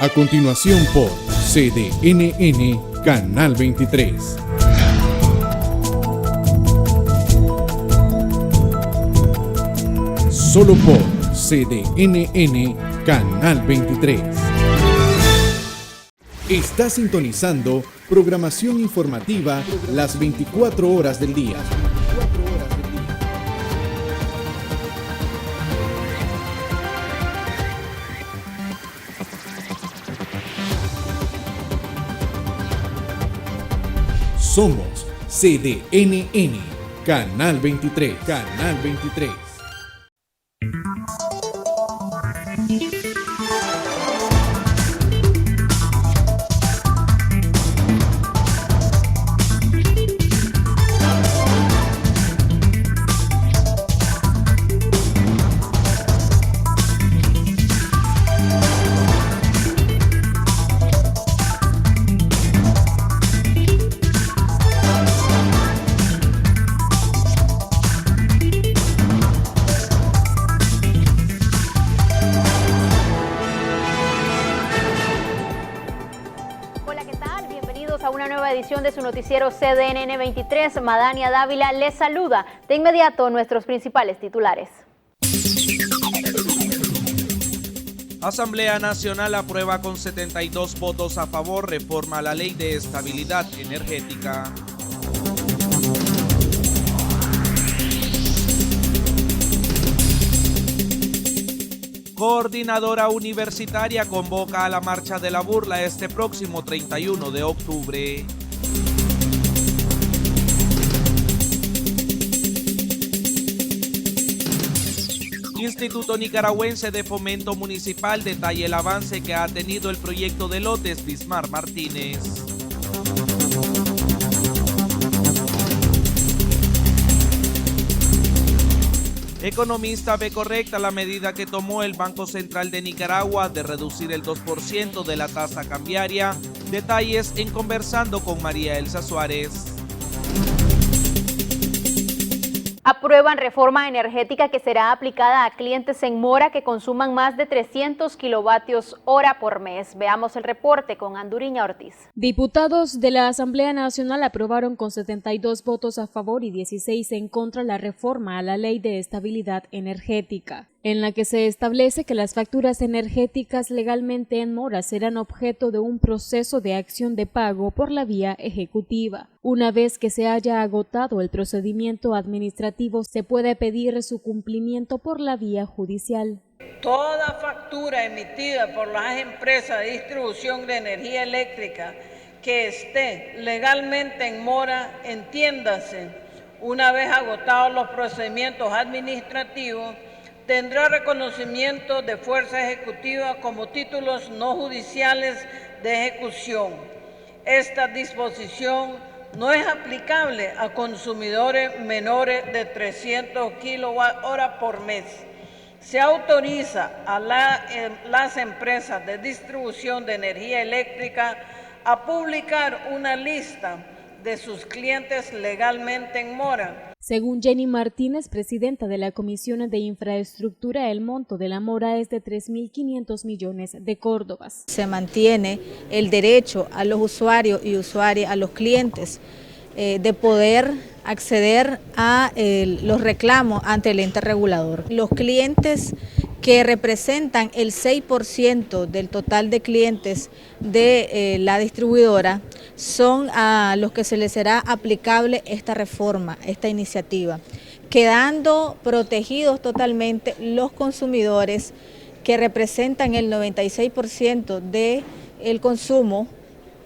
A continuación por CDNN Canal 23. Solo por CDNN Canal 23. Está sintonizando programación informativa las 24 horas del día. Somos CDNN Canal 23. Canal 23. De su noticiero CDNN 23, Madania Dávila les saluda. De inmediato, nuestros principales titulares. Asamblea Nacional aprueba con 72 votos a favor reforma a la Ley de Estabilidad Energética. Coordinadora Universitaria convoca a la Marcha de la Burla este próximo 31 de octubre. Instituto Nicaragüense de Fomento Municipal detalla el avance que ha tenido el proyecto de lotes Bismar Martínez. Economista ve correcta la medida que tomó el Banco Central de Nicaragua de reducir el 2% de la tasa cambiaria. Detalles en Conversando con María Elsa Suárez. Aprueban reforma energética que será aplicada a clientes en mora que consuman más de 300 kilovatios hora por mes. Veamos el reporte con Anduriña Ortiz. Diputados de la Asamblea Nacional aprobaron con 72 votos a favor y 16 en contra la reforma a la Ley de Estabilidad Energética, en la que se establece que las facturas energéticas legalmente en mora serán objeto de un proceso de acción de pago por la vía ejecutiva. Una vez que se haya agotado el procedimiento administrativo, se puede pedir su cumplimiento por la vía judicial. Toda factura emitida por las empresas de distribución de energía eléctrica que esté legalmente en mora, entiéndase, una vez agotados los procedimientos administrativos, tendrá reconocimiento de fuerza ejecutiva como títulos no judiciales de ejecución. Esta disposición no es aplicable a consumidores menores de 300 kWh por mes. Se autoriza a las empresas de distribución de energía eléctrica a publicar una lista de sus clientes legalmente en mora. Según Jenny Martínez, presidenta de la Comisión de Infraestructura, el monto de la mora es de 3.500 millones de córdobas. Se mantiene el derecho a los usuarios y usuarias, a los clientes, de poder acceder a los reclamos ante el ente regulador. Los clientes que representan el 6% del total de clientes de la distribuidora son a los que se les será aplicable esta reforma, esta iniciativa, quedando protegidos totalmente los consumidores que representan el 96% del consumo,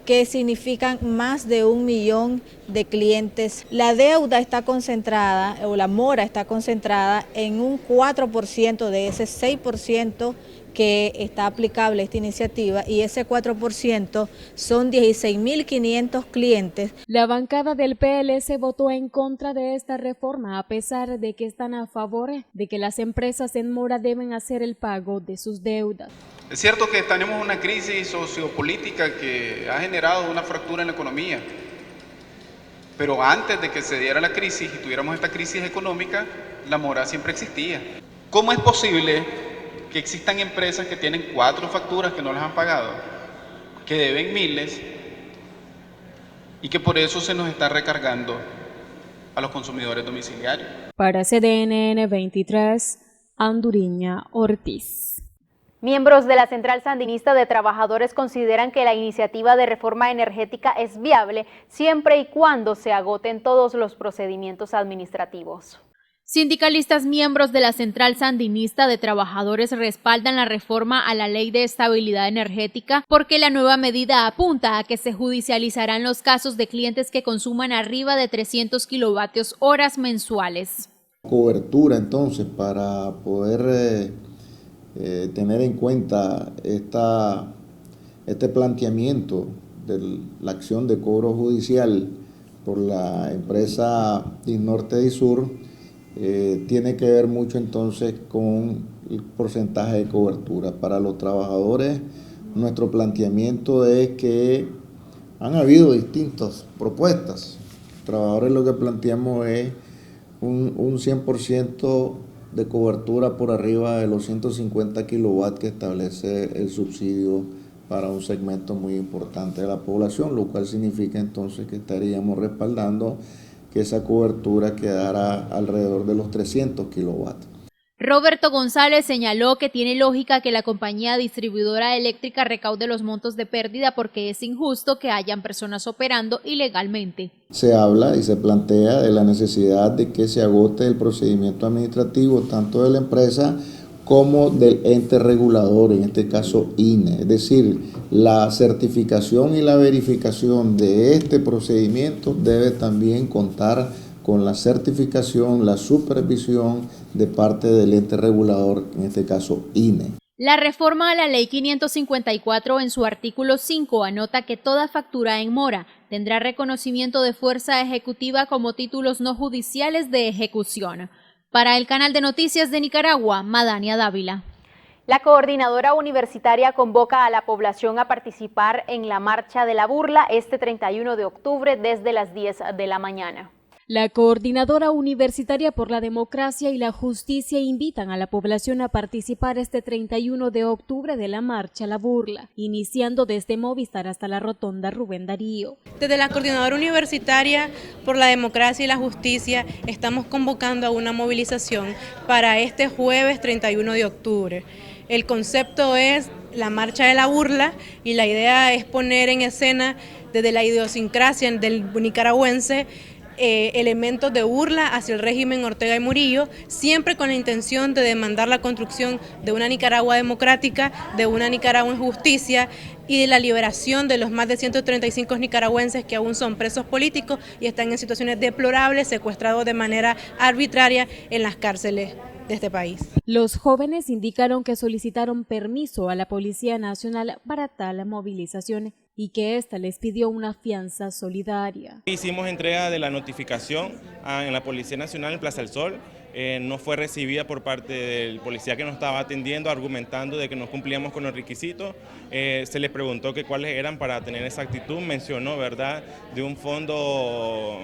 que significan más de 1 millón de clientes. La deuda está concentrada, o la mora está concentrada en un 4% de ese 6% que está aplicable a esta iniciativa, y ese 4% son 16.500 clientes. La bancada del PLS votó en contra de esta reforma, a pesar de que están a favor de que las empresas en mora deben hacer el pago de sus deudas. Es cierto que tenemos una crisis sociopolítica que ha generado una fractura en la economía, pero antes de que se diera la crisis y tuviéramos esta crisis económica, la mora siempre existía. ¿Cómo es posible que existan empresas que tienen 4 facturas que no las han pagado, que deben miles y que por eso se nos está recargando a los consumidores domiciliarios. Para CDNN 23, Anduriña Ortiz. Miembros de la Central Sandinista de Trabajadores consideran que la iniciativa de reforma energética es viable siempre y cuando se agoten todos los procedimientos administrativos. Sindicalistas miembros de la Central Sandinista de Trabajadores respaldan la reforma a la Ley de Estabilidad Energética porque la nueva medida apunta a que se judicializarán los casos de clientes que consuman arriba de 300 kilovatios horas mensuales. Cobertura entonces para poder tener en cuenta este planteamiento de la acción de cobro judicial por la empresa Norte y Sur. Tiene que ver mucho entonces con el porcentaje de cobertura. Para los trabajadores, nuestro planteamiento es que han habido distintas propuestas. Los trabajadores lo que planteamos es un 100% de cobertura por arriba de los 150 kilowatts que establece el subsidio para un segmento muy importante de la población, lo cual significa entonces que estaríamos respaldando que esa cobertura quedara alrededor de los 300 kilowatts. Roberto González señaló que tiene lógica que la compañía distribuidora eléctrica recaude los montos de pérdida porque es injusto que hayan personas operando ilegalmente. Se habla y se plantea de la necesidad de que se agote el procedimiento administrativo tanto de la empresa como del ente regulador, en este caso INE. Es decir, la certificación y la verificación de este procedimiento debe también contar con la certificación, la supervisión de parte del ente regulador, en este caso INE. La reforma a la Ley 554 en su artículo 5 anota que toda factura en mora tendrá reconocimiento de fuerza ejecutiva como títulos no judiciales de ejecución. Para el canal de noticias de Nicaragua, Madania Dávila. La coordinadora universitaria convoca a la población a participar en la Marcha de la Burla este 31 de octubre desde las 10 de la mañana. La Coordinadora Universitaria por la Democracia y la Justicia invitan a la población a participar este 31 de octubre de la Marcha La Burla, iniciando desde Movistar hasta la Rotonda Rubén Darío. Desde la Coordinadora Universitaria por la Democracia y la Justicia estamos convocando a una movilización para este jueves 31 de octubre. El concepto es la Marcha de la Burla y la idea es poner en escena desde la idiosincrasia del nicaragüense elementos de burla hacia el régimen Ortega y Murillo, siempre con la intención de demandar la construcción de una Nicaragua democrática, de una Nicaragua en justicia y de la liberación de los más de 135 nicaragüenses que aún son presos políticos y están en situaciones deplorables, secuestrados de manera arbitraria en las cárceles de este país. Los jóvenes indicaron que solicitaron permiso a la Policía Nacional para tal movilización y que ésta les pidió una fianza solidaria. Hicimos entrega de la notificación en la Policía Nacional en Plaza del Sol. No fue recibida por parte del policía que nos estaba atendiendo, argumentando de que no cumplíamos con los requisitos. Se les preguntó que cuáles eran para tener esa actitud. Mencionó, ¿verdad?, de un fondo,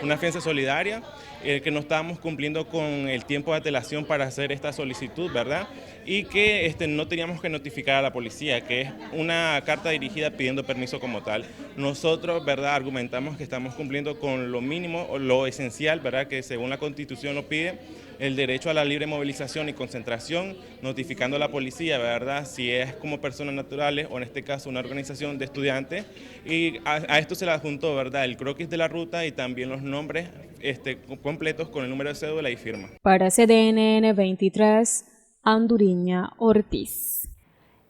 una fianza solidaria, que no estábamos cumpliendo con el tiempo de antelación para hacer esta solicitud, ¿verdad? Y que no teníamos que notificar a la policía, que es una carta dirigida pidiendo permiso como tal. Nosotros, ¿verdad?, argumentamos que estamos cumpliendo con lo mínimo, o lo esencial, ¿verdad?, que según la Constitución lo pide, el derecho a la libre movilización y concentración, notificando a la policía, ¿verdad?, si es como personas naturales o en este caso una organización de estudiantes. Y a esto se le adjuntó, ¿verdad?, el croquis de la ruta y también los nombres completos con el número de cédula y firma. Para CDNN 23, Anduriña Ortiz.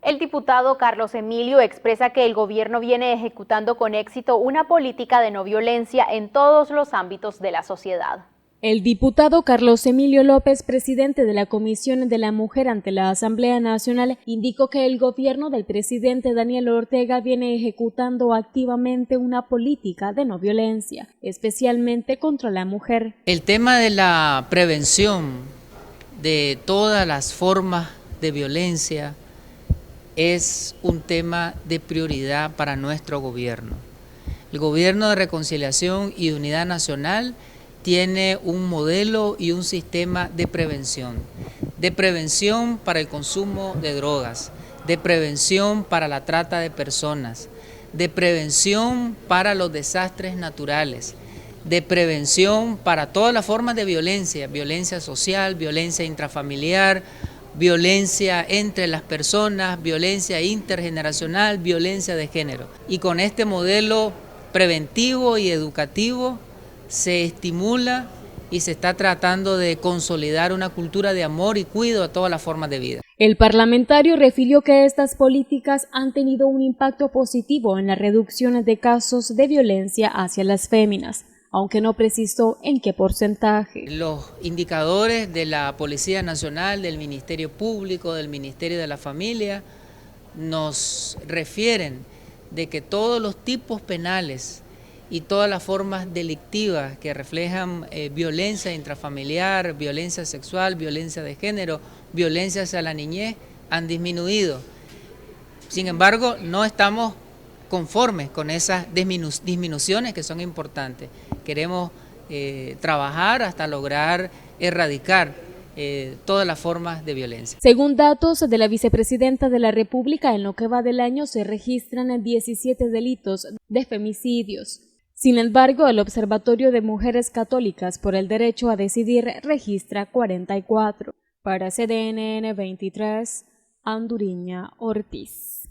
El diputado Carlos Emilio expresa que el gobierno viene ejecutando con éxito una política de no violencia en todos los ámbitos de la sociedad. El diputado Carlos Emilio López, presidente de la Comisión de la Mujer ante la Asamblea Nacional, indicó que el gobierno del presidente Daniel Ortega viene ejecutando activamente una política de no violencia, especialmente contra la mujer. El tema de la prevención de todas las formas de violencia es un tema de prioridad para nuestro gobierno. El gobierno de Reconciliación y Unidad Nacional tiene un modelo y un sistema de prevención para el consumo de drogas, de prevención para la trata de personas, de prevención para los desastres naturales, de prevención para todas las formas de violencia, violencia social, violencia intrafamiliar, violencia entre las personas, violencia intergeneracional, violencia de género. Y con este modelo preventivo y educativo se estimula y se está tratando de consolidar una cultura de amor y cuidado a todas las formas de vida. El parlamentario refirió que estas políticas han tenido un impacto positivo en la reducción de casos de violencia hacia las féminas, aunque no precisó en qué porcentaje. Los indicadores de la Policía Nacional, del Ministerio Público, del Ministerio de la Familia, nos refieren de que todos los tipos penales y todas las formas delictivas que reflejan violencia intrafamiliar, violencia sexual, violencia de género, violencia hacia la niñez, han disminuido. Sin embargo, no estamos conformes con esas disminuciones que son importantes. Queremos trabajar hasta lograr erradicar todas las formas de violencia. Según datos de la vicepresidenta de la República, en lo que va del año se registran 17 delitos de femicidios. Sin embargo, el Observatorio de Mujeres Católicas por el Derecho a Decidir registra 44. Para CDNN 23, Anduriña Ortiz.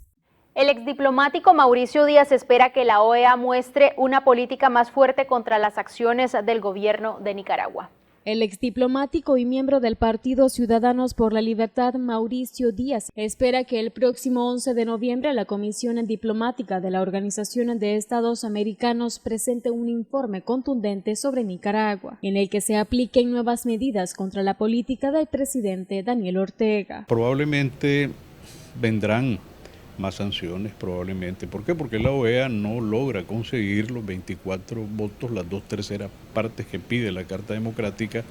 El exdiplomático Mauricio Díaz espera que la OEA muestre una política más fuerte contra las acciones del gobierno de Nicaragua. El exdiplomático y miembro del Partido Ciudadanos por la Libertad, Mauricio Díaz, espera que el próximo 11 de noviembre la Comisión Diplomática de la Organización de Estados Americanos presente un informe contundente sobre Nicaragua, en el que se apliquen nuevas medidas contra la política del presidente Daniel Ortega. Probablemente vendrán más sanciones, probablemente. ¿Por qué? Porque la OEA no logra conseguir los 24 votos, las 2/3 partes que pide la Carta Democrática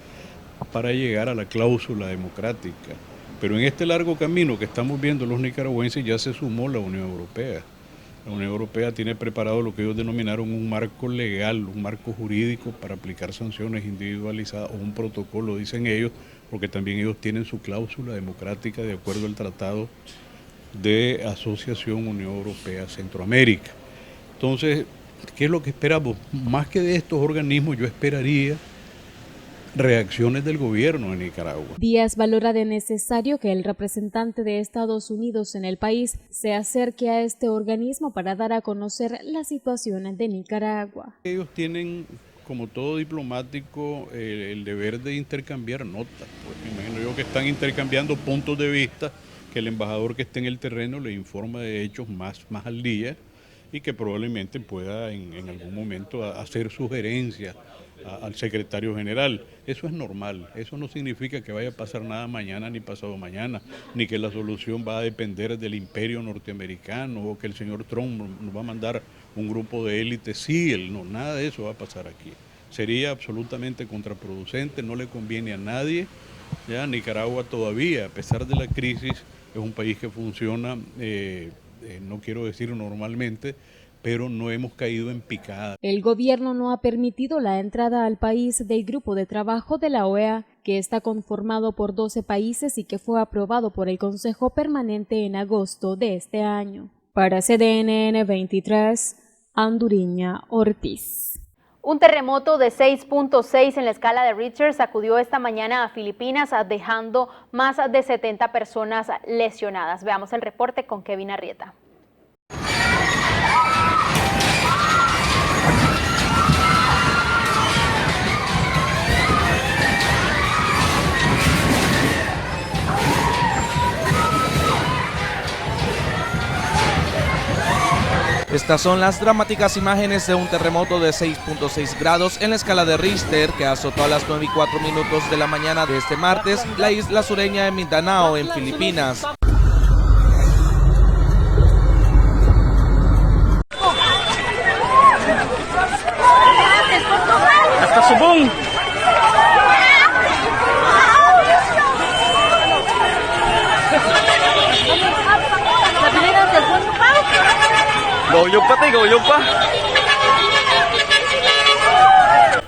para llegar a la cláusula democrática. Pero en este largo camino que estamos viendo los nicaragüenses ya se sumó la Unión Europea. La Unión Europea tiene preparado lo que ellos denominaron un marco legal, un marco jurídico para aplicar sanciones individualizadas o un protocolo, dicen ellos, porque también ellos tienen su cláusula democrática de acuerdo al Tratado de Asociación Unión Europea Centroamérica. Entonces, ¿qué es lo que esperamos? Más que de estos organismos, yo esperaría reacciones del gobierno de Nicaragua. Díaz valora de necesario que el representante de Estados Unidos en el país se acerque a este organismo para dar a conocer la situación de Nicaragua. Ellos tienen, como todo diplomático, el deber de intercambiar notas. Pues me imagino yo que están intercambiando puntos de vista, que el embajador que esté en el terreno le informa de hechos más al día y que probablemente pueda en algún momento hacer sugerencias al secretario general. Eso es normal, eso no significa que vaya a pasar nada mañana ni pasado mañana, ni que la solución va a depender del imperio norteamericano o que el señor Trump nos va a mandar un grupo de élite. Sí, no, nada de eso va a pasar aquí. Sería absolutamente contraproducente, no le conviene a nadie. Ya Nicaragua todavía, a pesar de la crisis, es un país que funciona, no quiero decir normalmente, pero no hemos caído en picada. El gobierno no ha permitido la entrada al país del grupo de trabajo de la OEA, que está conformado por 12 países y que fue aprobado por el Consejo Permanente en agosto de este año. Para CDNN 23, Anduriña Ortiz. Un terremoto de 6.6 en la escala de Richter sacudió esta mañana a Filipinas, dejando más de 70 personas lesionadas. Veamos el reporte con Kevin Arrieta. Estas son las dramáticas imágenes de un terremoto de 6.6 grados en la escala de Richter que azotó a las 9:04 de la mañana de este martes la isla sureña de Mindanao, en Filipinas. Hasta Subong.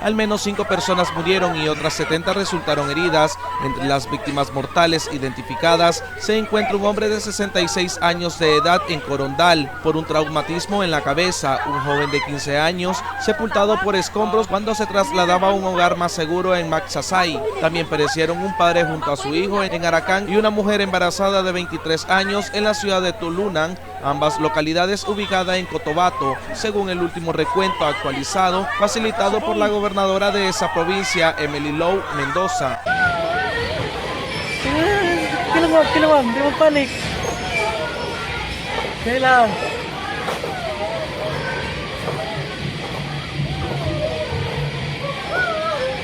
al menos 5 personas murieron y otras 70 resultaron heridas. Entre las víctimas mortales identificadas se encuentra un hombre de 66 años de edad en Corondal por un traumatismo en la cabeza, un joven de 15 años sepultado por escombros cuando se trasladaba a un hogar más seguro en Maxasay. También perecieron un padre junto a su hijo en Aracán y una mujer embarazada de 23 años en la ciudad de Tulunan, ambas localidades ubicadas en Cotabato, según el último recuento actualizado facilitado por la gobernadora de esa provincia, Emily Lowe Mendoza.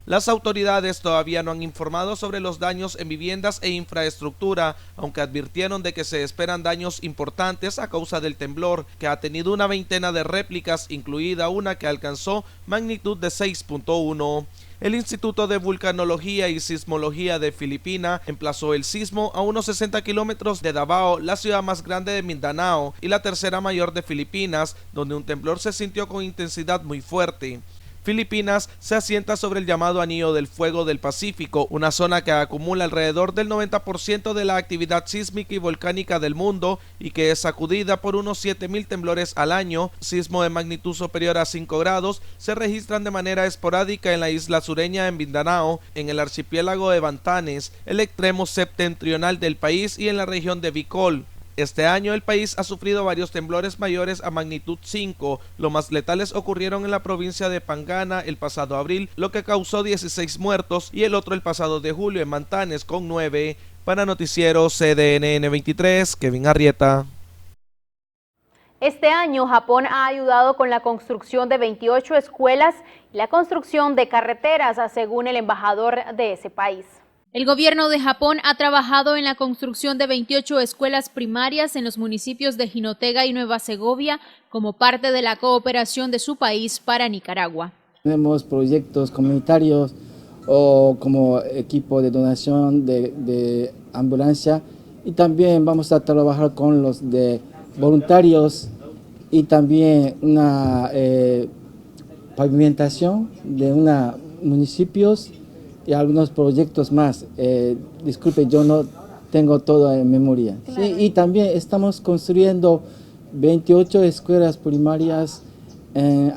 Las autoridades todavía no han informado sobre los daños en viviendas e infraestructura, aunque advirtieron de que se esperan daños importantes a causa del temblor, que ha tenido una veintena de réplicas, incluida una que alcanzó magnitud de 6.1. El Instituto de Vulcanología y Sismología de Filipinas emplazó el sismo a unos 60 kilómetros de Davao, la ciudad más grande de Mindanao y la tercera mayor de Filipinas, donde un temblor se sintió con intensidad muy fuerte. Filipinas se asienta sobre el llamado Anillo del Fuego del Pacífico, una zona que acumula alrededor del 90% de la actividad sísmica y volcánica del mundo y que es sacudida por unos 7.000 temblores al año. Sismos de magnitud superior a 5 grados se registran de manera esporádica en la isla sureña en Mindanao, en el archipiélago de Batanes, el extremo septentrional del país y en la región de Bicol. Este año el país ha sufrido varios temblores mayores a magnitud 5, los más letales ocurrieron en la provincia de Pangana el pasado abril, lo que causó 16 muertos, y el otro el pasado de julio en Mantanes con 9. Para Noticiero CDNN 23, Kevin Arrieta. Este año Japón ha ayudado con la construcción de 28 escuelas y la construcción de carreteras, según el embajador de ese país. El gobierno de Japón ha trabajado en la construcción de 28 escuelas primarias en los municipios de Jinotega y Nueva Segovia como parte de la cooperación de su país para Nicaragua. Tenemos proyectos comunitarios o como equipo de donación de ambulancia, y también vamos a trabajar con los de voluntarios y también una pavimentación de unos municipios y algunos proyectos más. Disculpe, yo no tengo todo en memoria. Claro. Sí, y también estamos construyendo 28 escuelas primarias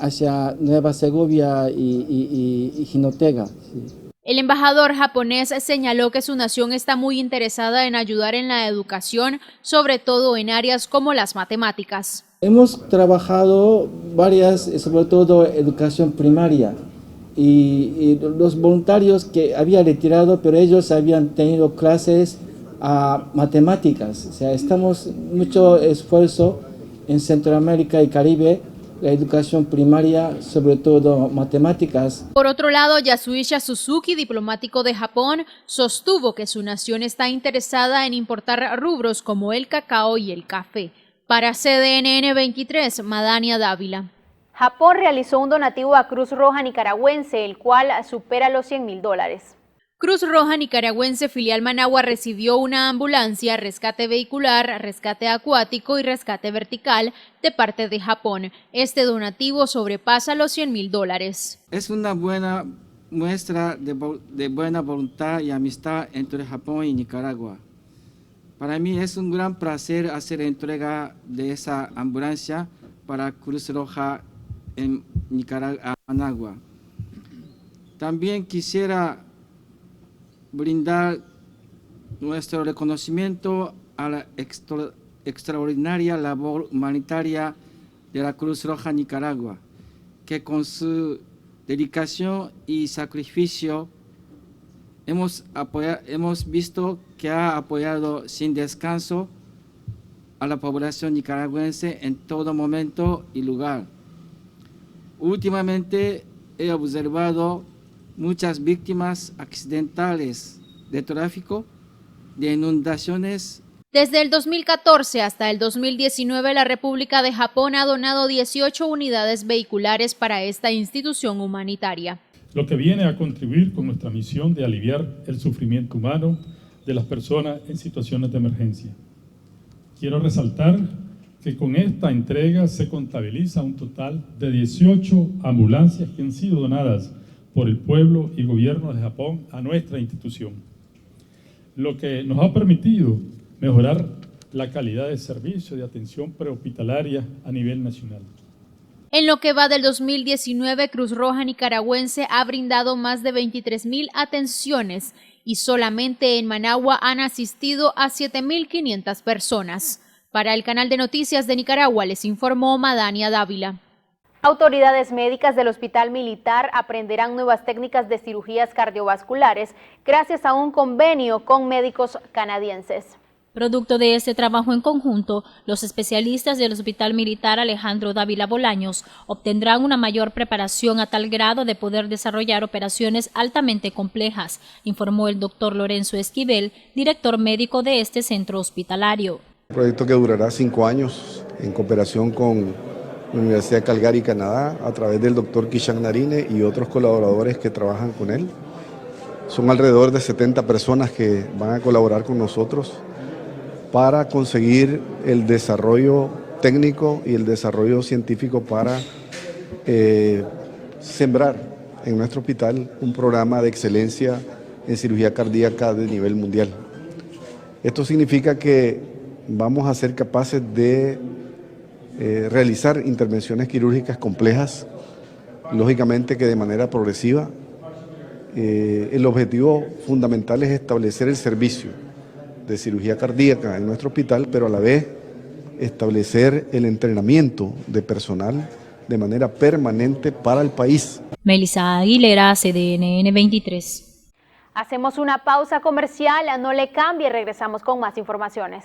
hacia Nueva Segovia y Jinotega. Sí. El embajador japonés señaló que su nación está muy interesada en ayudar en la educación, sobre todo en áreas como las matemáticas. Hemos trabajado varias, sobre todo educación primaria. Y los voluntarios que había retirado, pero ellos habían tenido clases a matemáticas. O sea, estamos mucho esfuerzo en Centroamérica y Caribe, la educación primaria, sobre todo matemáticas. Por otro lado, Yasuisha Suzuki, diplomático de Japón, sostuvo que su nación está interesada en importar rubros como el cacao y el café. Para CDNN 23, Madania Dávila. Japón realizó un donativo a Cruz Roja Nicaragüense, el cual supera los $100.000. Cruz Roja Nicaragüense filial Managua recibió una ambulancia, rescate vehicular, rescate acuático y rescate vertical de parte de Japón. Este donativo sobrepasa los $100.000. Es una buena muestra de buena voluntad y amistad entre Japón y Nicaragua. Para mí es un gran placer hacer entrega de esa ambulancia para Cruz Roja en Nicaragua, Managua. También quisiera brindar nuestro reconocimiento a la extraordinaria labor humanitaria de la Cruz Roja Nicaragua, que con su dedicación y sacrificio hemos visto que ha apoyado sin descanso a la población nicaragüense en todo momento y lugar. Últimamente he observado muchas víctimas accidentales de tráfico, de inundaciones. Desde el 2014 hasta el 2019, la República de Japón ha donado 18 unidades vehiculares para esta institución humanitaria. Lo que viene a contribuir con nuestra misión de aliviar el sufrimiento humano de las personas en situaciones de emergencia. Quiero resaltar que con esta entrega se contabiliza un total de 18 ambulancias que han sido donadas por el pueblo y gobierno de Japón a nuestra institución, lo que nos ha permitido mejorar la calidad de servicio de atención prehospitalaria a nivel nacional. En lo que va del 2019, Cruz Roja Nicaragüense ha brindado más de 23.000 atenciones y solamente en Managua han asistido a 7.500 personas. Para el canal de noticias de Nicaragua les informó Madania Dávila. Autoridades médicas del Hospital Militar aprenderán nuevas técnicas de cirugías cardiovasculares gracias a un convenio con médicos canadienses. Producto de este trabajo en conjunto, los especialistas del Hospital Militar Alejandro Dávila Bolaños obtendrán una mayor preparación a tal grado de poder desarrollar operaciones altamente complejas, informó el doctor Lorenzo Esquivel, director médico de este centro hospitalario. Un proyecto que durará 5 años en cooperación con la Universidad de Calgary, Canadá, a través del doctor Kishan Narine y otros colaboradores que trabajan con él. Son alrededor de 70 personas que van a colaborar con nosotros para conseguir el desarrollo técnico y el desarrollo científico para sembrar en nuestro hospital un programa de excelencia en cirugía cardíaca de nivel mundial. Esto significa que vamos a ser capaces de realizar intervenciones quirúrgicas complejas, lógicamente que de manera progresiva. El objetivo fundamental es establecer el servicio de cirugía cardíaca en nuestro hospital, pero a la vez establecer el entrenamiento de personal de manera permanente para el país. Melissa Aguilera, CDNN 23. Hacemos una pausa comercial, no le cambie, regresamos con más informaciones.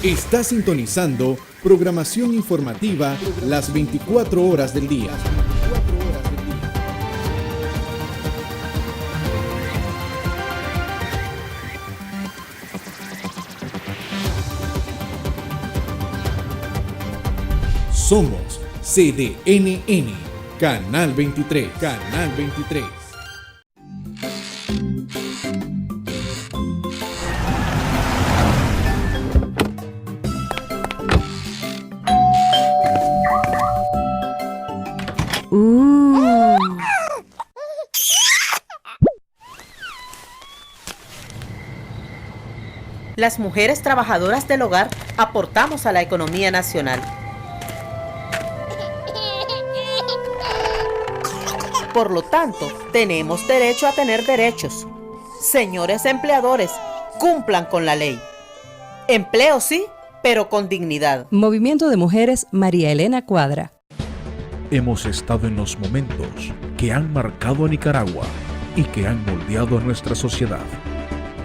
Está sintonizando programación informativa las 24 horas del día. Somos CDNN, Canal 23, Canal 23. Las mujeres trabajadoras del hogar aportamos a la economía nacional. Por lo tanto, tenemos derecho a tener derechos. Señores empleadores, cumplan con la ley. Empleo sí, pero con dignidad. Movimiento de Mujeres María Elena Cuadra. Hemos estado en los momentos que han marcado a Nicaragua y que han moldeado a nuestra sociedad.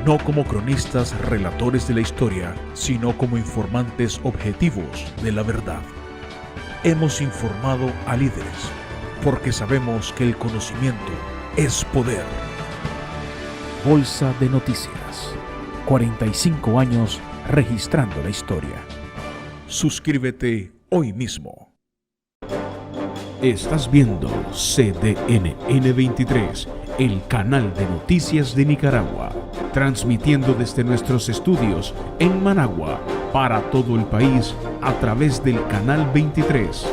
No como cronistas relatores de la historia, sino como informantes objetivos de la verdad. Hemos informado a líderes, porque sabemos que el conocimiento es poder. Bolsa de Noticias. 45 años registrando la historia. Suscríbete hoy mismo. Estás viendo CDNN 23, el canal de noticias de Nicaragua, transmitiendo desde nuestros estudios en Managua para todo el país a través del canal 23,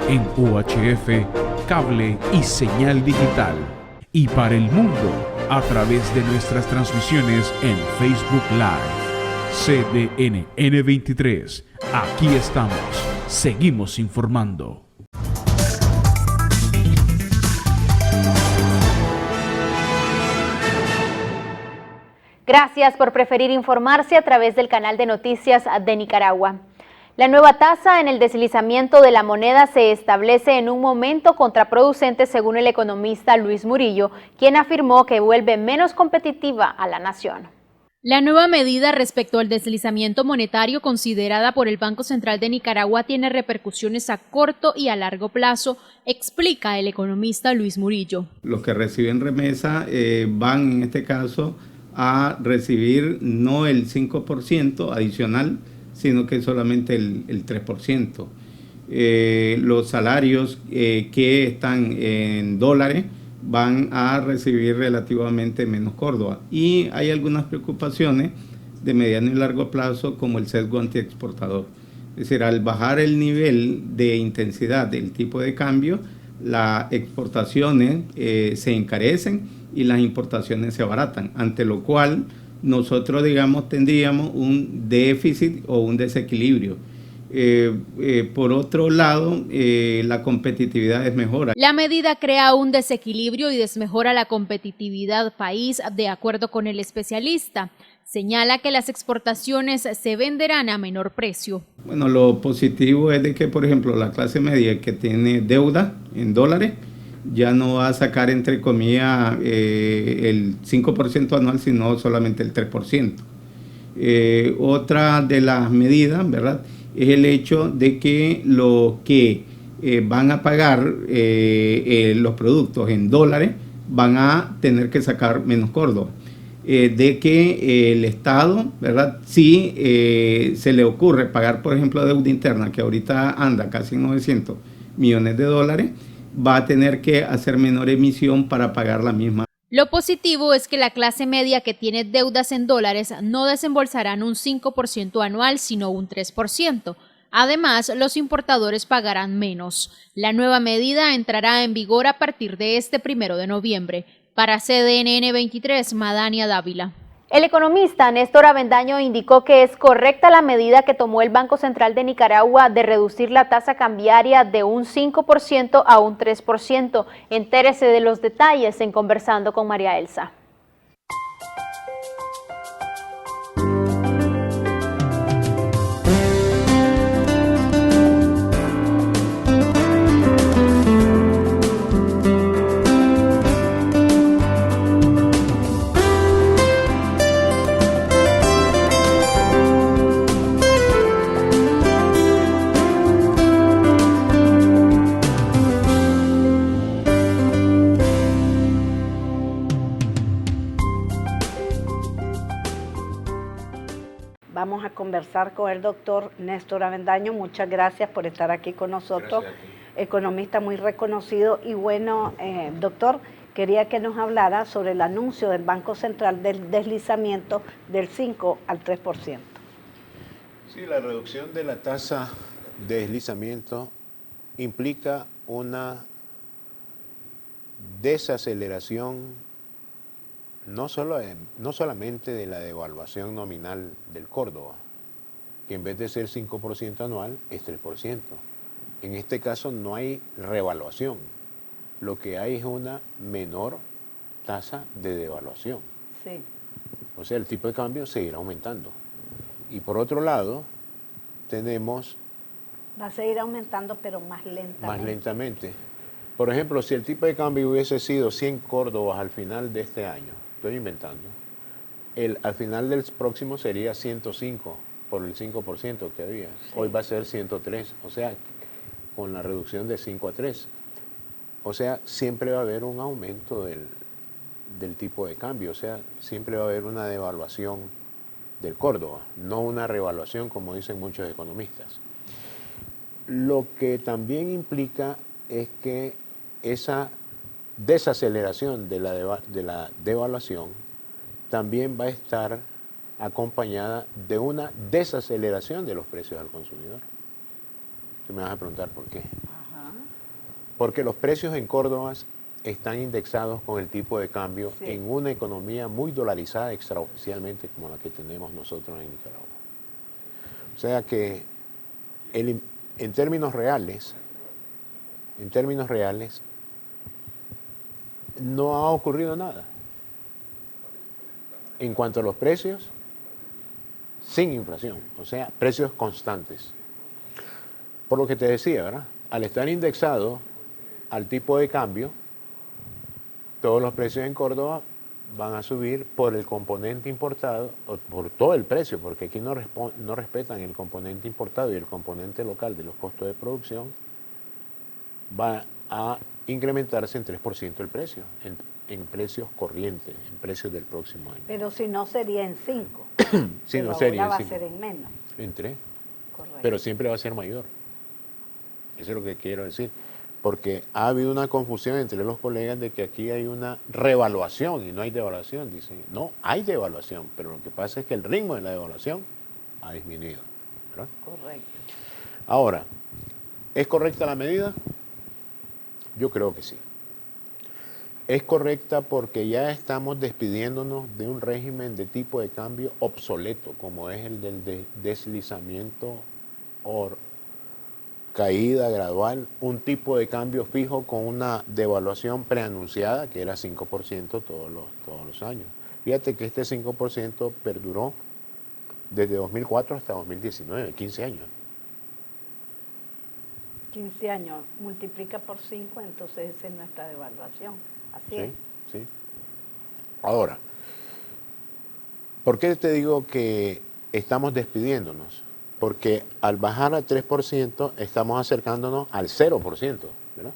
en UHF, cable y señal digital, y para el mundo a través de nuestras transmisiones en Facebook Live. CDNN 23, aquí estamos, seguimos informando. Gracias por preferir informarse a través del canal de noticias de Nicaragua. La nueva tasa en el deslizamiento de la moneda se establece en un momento contraproducente, según el economista Luis Murillo, quien afirmó que vuelve menos competitiva a la nación. La nueva medida respecto al deslizamiento monetario considerada por el Banco Central de Nicaragua tiene repercusiones a corto y a largo plazo, explica el economista Luis Murillo. Los que reciben remesa van en este caso a recibir no el 5% adicional, sino que solamente el 3%. Los salarios que están en dólares van a recibir relativamente menos Córdoba. Y hay algunas preocupaciones de mediano y largo plazo, como el sesgo antiexportador. Es decir, al bajar el nivel de intensidad del tipo de cambio, las exportaciones se encarecen y las importaciones se abaratan, ante lo cual nosotros, digamos, tendríamos un déficit o un desequilibrio. Por otro lado, la competitividad desmejora. La medida crea un desequilibrio y desmejora la competitividad país, de acuerdo con el especialista. Señala que las exportaciones se venderán a menor precio. Bueno, lo positivo es de que, por ejemplo, la clase media que tiene deuda en dólares ya no va a sacar, entre comillas, el 5% anual, sino solamente el 3%. Otra de las medidas, ¿verdad?, es el hecho de que los que van a pagar los productos en dólares van a tener que sacar menos Córdoba. De que el Estado, ¿verdad?, si se le ocurre pagar, por ejemplo, deuda interna, que ahorita anda casi en 900 millones de dólares, va a tener que hacer menor emisión para pagar la misma. Lo positivo es que la clase media que tiene deudas en dólares no desembolsarán un 5% anual, sino un 3%. Además, los importadores pagarán menos. La nueva medida entrará en vigor a partir de este 1 de noviembre. Para CDN 23, Madania Dávila. El economista Néstor Avendaño indicó que es correcta la medida que tomó el Banco Central de Nicaragua de reducir la tasa cambiaria de un 5% a un 3%. Entérese de los detalles en Conversando con María Elsa. Vamos a conversar con el doctor Néstor Avendaño. Muchas gracias por estar aquí con nosotros. Economista muy reconocido. Y bueno, doctor, quería que nos hablara sobre el anuncio del Banco Central del deslizamiento del 5 al 3%. Sí, la reducción de la tasa de deslizamiento implica una desaceleración no solamente de la devaluación nominal del Córdoba, que en vez de ser 5% anual es 3%. En este caso no hay revaluación, lo que hay es una menor tasa de devaluación. Sí. O sea, el tipo de cambio seguirá aumentando. Y por otro lado, tenemos... Va a seguir aumentando, pero más lentamente. Más lentamente. Por ejemplo, si el tipo de cambio hubiese sido 100 córdobas al final de este año, estoy inventando, al final del próximo sería 105 por el 5% que había. Sí. Hoy va a ser 103, o sea, con la reducción de 5 a 3. O sea, siempre va a haber un aumento del tipo de cambio, o sea, siempre va a haber una devaluación del Córdoba, no una revaluación como dicen muchos economistas. Lo que también implica es que esa desaceleración de la devaluación también va a estar acompañada de una desaceleración de los precios al consumidor. Tú me vas a preguntar por qué. Ajá. Porque los precios en Córdoba están indexados con el tipo de cambio en una economía muy dolarizada extraoficialmente como la que tenemos nosotros en Nicaragua. O sea que en términos reales, no ha ocurrido nada. En cuanto a los precios, sin inflación, o sea, precios constantes. Por lo que te decía, ¿verdad? Al estar indexado al tipo de cambio, todos los precios en Córdoba van a subir por el componente importado, o por todo el precio, porque aquí no respetan el componente importado y el componente local de los costos de producción, va a incrementarse en 3% el precio, en precios corrientes, en precios del próximo año. Pero si no sería en 5. Si no sería en 5. Va a ser en menos. En 3. Correcto. Pero siempre va a ser mayor. Eso es lo que quiero decir. Porque ha habido una confusión entre los colegas de que aquí hay una revaluación y no hay devaluación. Dicen, no, hay devaluación, pero lo que pasa es que el ritmo de la devaluación ha disminuido, ¿verdad? Correcto. Ahora, ¿es correcta la medida? Yo creo que sí. Es correcta porque ya estamos despidiéndonos de un régimen de tipo de cambio obsoleto, como es el del deslizamiento o caída gradual, un tipo de cambio fijo con una devaluación preanunciada que era 5% todos los años. Fíjate que este 5% perduró desde 2004 hasta 2019, 15 años. 15 años, multiplica por 5, entonces esa es nuestra devaluación. Así es. Sí. Ahora, ¿por qué te digo que estamos despidiéndonos? Porque al bajar al 3% estamos acercándonos al 0%, ¿verdad?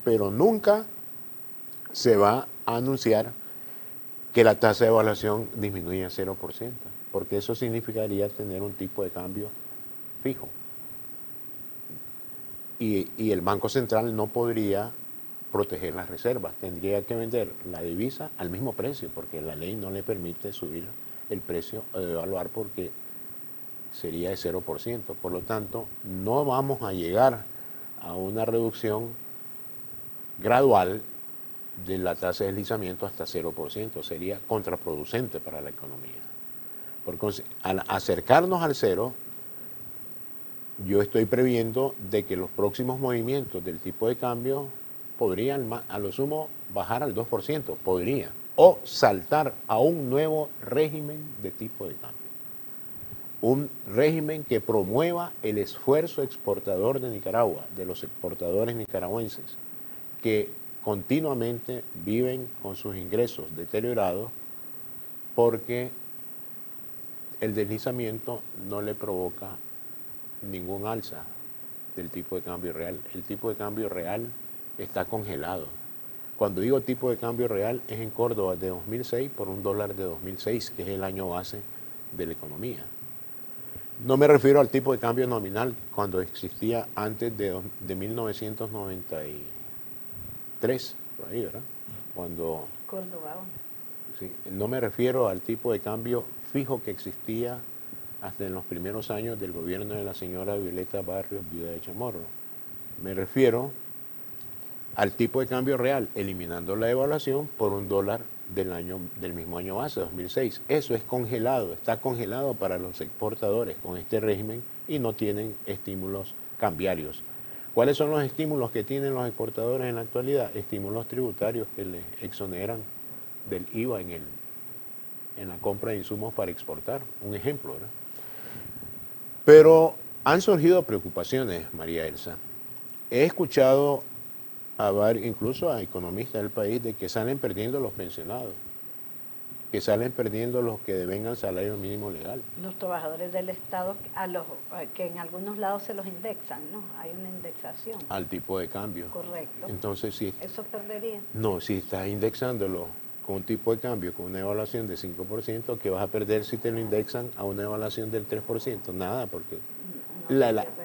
Pero nunca se va a anunciar que la tasa de evaluación disminuye a 0%, porque eso significaría tener un tipo de cambio fijo. Y el Banco Central no podría proteger las reservas, tendría que vender la divisa al mismo precio, porque la ley no le permite subir el precio o devaluar porque sería de 0%. Por lo tanto, no vamos a llegar a una reducción gradual de la tasa de deslizamiento hasta 0%. Sería contraproducente para la economía. Porque al acercarnos al cero, yo estoy previendo de que los próximos movimientos del tipo de cambio podrían a lo sumo bajar al 2%, podría, o saltar a un nuevo régimen de tipo de cambio. Un régimen que promueva el esfuerzo exportador de Nicaragua, de los exportadores nicaragüenses, que continuamente viven con sus ingresos deteriorados porque el deslizamiento no le provoca ningún alza del tipo de cambio real. El tipo de cambio real está congelado. Cuando digo tipo de cambio real es en Córdoba de 2006 por $1 de 2006, que es el año base de la economía. No me refiero al tipo de cambio nominal cuando existía antes de 1993, por ahí, ¿verdad? Cuando... Córdoba. Sí, no me refiero al tipo de cambio fijo que existía hasta en los primeros años del gobierno de la señora Violeta Barrios, viuda de Chamorro. Me refiero al tipo de cambio real, eliminando la devaluación por $1 del mismo año base, 2006. Eso es congelado, está congelado para los exportadores con este régimen y no tienen estímulos cambiarios. ¿Cuáles son los estímulos que tienen los exportadores en la actualidad? Estímulos tributarios que les exoneran del IVA en la compra de insumos para exportar, un ejemplo, ¿verdad? Pero han surgido preocupaciones, María Elsa. He escuchado incluso a economistas del país de que salen perdiendo los pensionados, que salen perdiendo los que devengan salario mínimo legal. Los trabajadores del Estado, que en algunos lados se los indexan, ¿no? Hay una indexación. Al tipo de cambio. Correcto. Entonces, si ¿eso perdería? No, si estás indexándolo con un tipo de cambio, con una evaluación de 5%, ¿qué vas a perder si te lo indexan a una evaluación del 3%? Nada, porque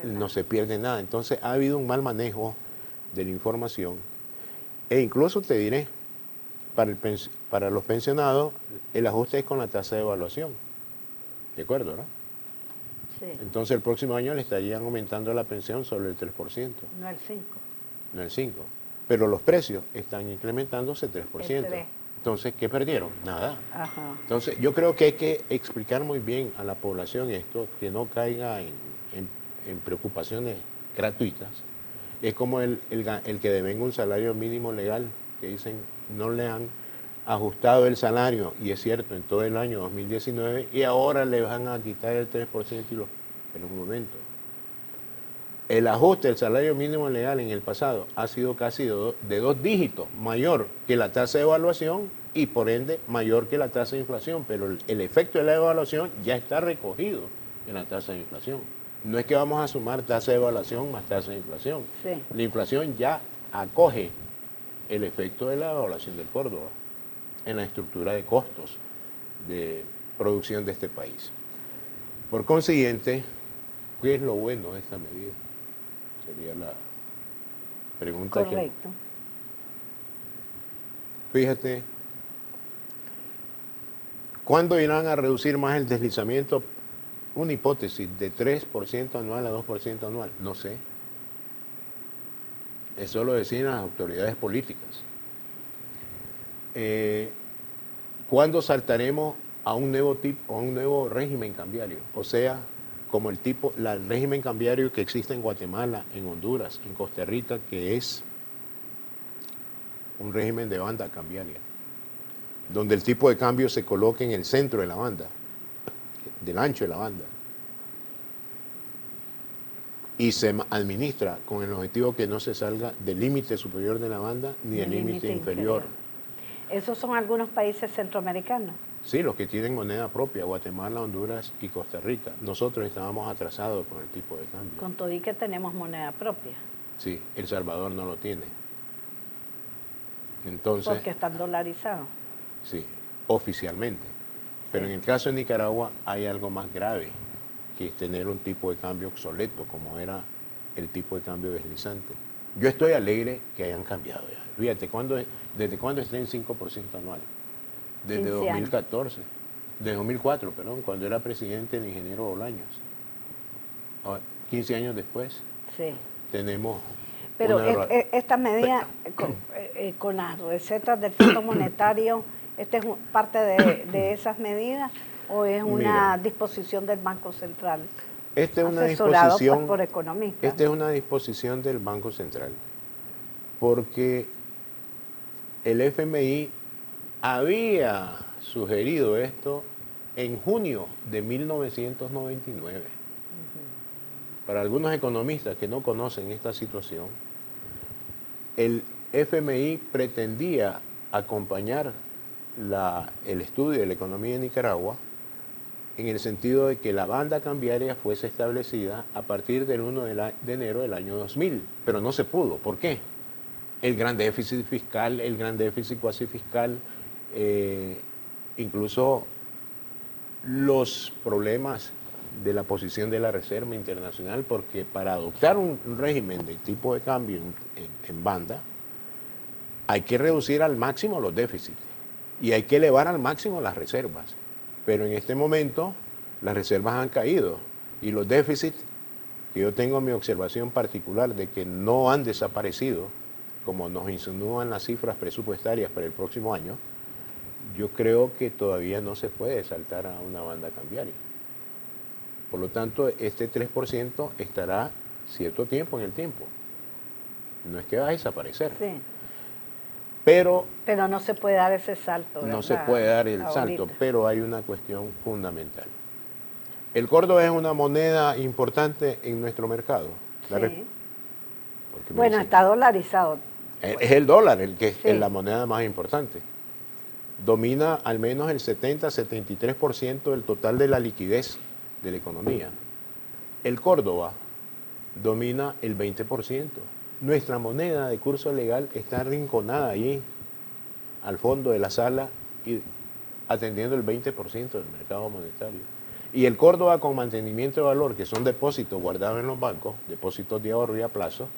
no se pierde nada. Entonces, ha habido un mal manejo de la información. E incluso te diré, para los pensionados, el ajuste es con la tasa de evaluación. ¿De acuerdo, verdad? Sí. Entonces, el próximo año le estarían aumentando la pensión sobre el 3%. No el 5%. No el 5%. Pero los precios están incrementándose 3%. El 3%. Entonces, ¿qué perdieron? Nada. Ajá. Entonces, yo creo que hay que explicar muy bien a la población esto, que no caiga en preocupaciones gratuitas. Es como el que devenga un salario mínimo legal, que dicen no le han ajustado el salario, y es cierto, en todo el año 2019, y ahora le van a quitar el 3% en un momento. El ajuste del salario mínimo legal en el pasado ha sido casi de 2 dígitos mayor que la tasa de evaluación y por ende mayor que la tasa de inflación, pero el efecto de la evaluación ya está recogido en la tasa de inflación. No es que vamos a sumar tasa de evaluación más tasa de inflación. Sí. La inflación ya acoge el efecto de la evaluación del Córdoba en la estructura de costos de producción de este país. Por consiguiente, ¿qué es lo bueno de esta medida? Sería la pregunta. Correcto. Fíjate, ¿cuándo irán a reducir más el deslizamiento? una hipótesis de 3% anual a 2% anual, no sé. Eso lo decían las autoridades políticas. ¿Cuándo saltaremos a un nuevo régimen cambiario? O sea, como el régimen cambiario que existe en Guatemala, en Honduras, en Costa Rica, que es un régimen de banda cambiaria, donde el tipo de cambio se coloca en el centro de la banda, del ancho de la banda, y se administra con el objetivo que no se salga del límite superior de la banda ni del límite inferior. ¿Esos son algunos países centroamericanos? Sí, los que tienen moneda propia, Guatemala, Honduras y Costa Rica. Nosotros estábamos atrasados con el tipo de cambio. Con todo y que tenemos moneda propia. Sí, El Salvador no lo tiene. Entonces, porque están dolarizados. Sí, oficialmente. Pero en el caso de Nicaragua hay algo más grave, que es tener un tipo de cambio obsoleto, como era el tipo de cambio deslizante. Yo estoy alegre que hayan cambiado ya. Fíjate, ¿desde cuándo está en 5% anual? Desde 2014, de 2004, perdón, cuando era presidente el ingeniero Bolaños. 15 años después, sí, tenemos... Pero esta medida, con las recetas del Fondo Monetario, ¿esta es parte de esas medidas o es una disposición del Banco Central? Esta es una disposición por economistas. Esta es una disposición del Banco Central, porque el FMI había sugerido esto en junio de 1999. Para algunos economistas que no conocen esta situación, el FMI pretendía acompañar el estudio de la economía de Nicaragua en el sentido de que la banda cambiaria fuese establecida a partir del 1 de enero del año 2000, pero no se pudo. ¿Por qué? El gran déficit fiscal, el gran déficit cuasi fiscal, incluso los problemas de la posición de la Reserva Internacional, porque para adoptar un régimen de tipo de cambio en banda, hay que reducir al máximo los déficits y hay que elevar al máximo las reservas. Pero en este momento las reservas han caído y los déficits, que yo tengo mi observación particular de que no han desaparecido, como nos insinúan las cifras presupuestarias para el próximo año, yo creo que todavía no se puede saltar a una banda cambiaria. Por lo tanto, este 3% estará cierto tiempo en el tiempo. No es que va a desaparecer. Sí. Pero no se puede dar ese salto, ¿verdad? No se puede dar el salto, pero hay una cuestión fundamental. El córdoba es una moneda importante en nuestro mercado. Sí. Bueno, está dolarizado. Es el dólar el que es la moneda más importante. Domina al menos el 70-73% del total de la liquidez de la economía. El córdoba domina el 20%. Nuestra moneda de curso legal está arrinconada allí, al fondo de la sala, y atendiendo el 20% del mercado monetario. Y el córdoba con mantenimiento de valor, que son depósitos guardados en los bancos, depósitos de ahorro y a plazo,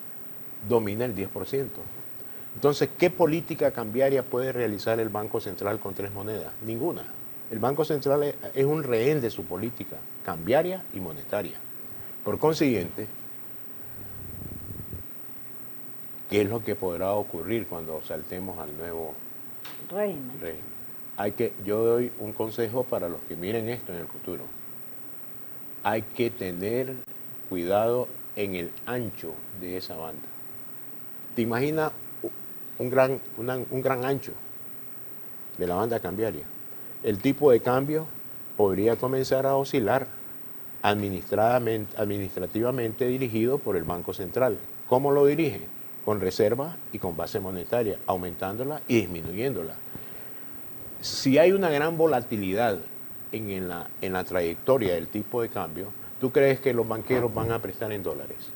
domina el 10%. Entonces, ¿qué política cambiaria puede realizar el Banco Central con tres monedas? Ninguna. El Banco Central es un rehén de su política cambiaria y monetaria. Por consiguiente, ¿qué es lo que podrá ocurrir cuando saltemos al nuevo régimen? Yo doy un consejo para los que miren esto en el futuro. Hay que tener cuidado en el ancho de esa banda. ¿Te imaginas un gran ancho de la banda cambiaria? El tipo de cambio podría comenzar a oscilar administrativamente dirigido por el Banco Central. ¿Cómo lo dirige? Con reserva y con base monetaria, aumentándola y disminuyéndola. Si hay una gran volatilidad en la trayectoria del tipo de cambio, ¿tú crees que los banqueros van a prestar en dólares?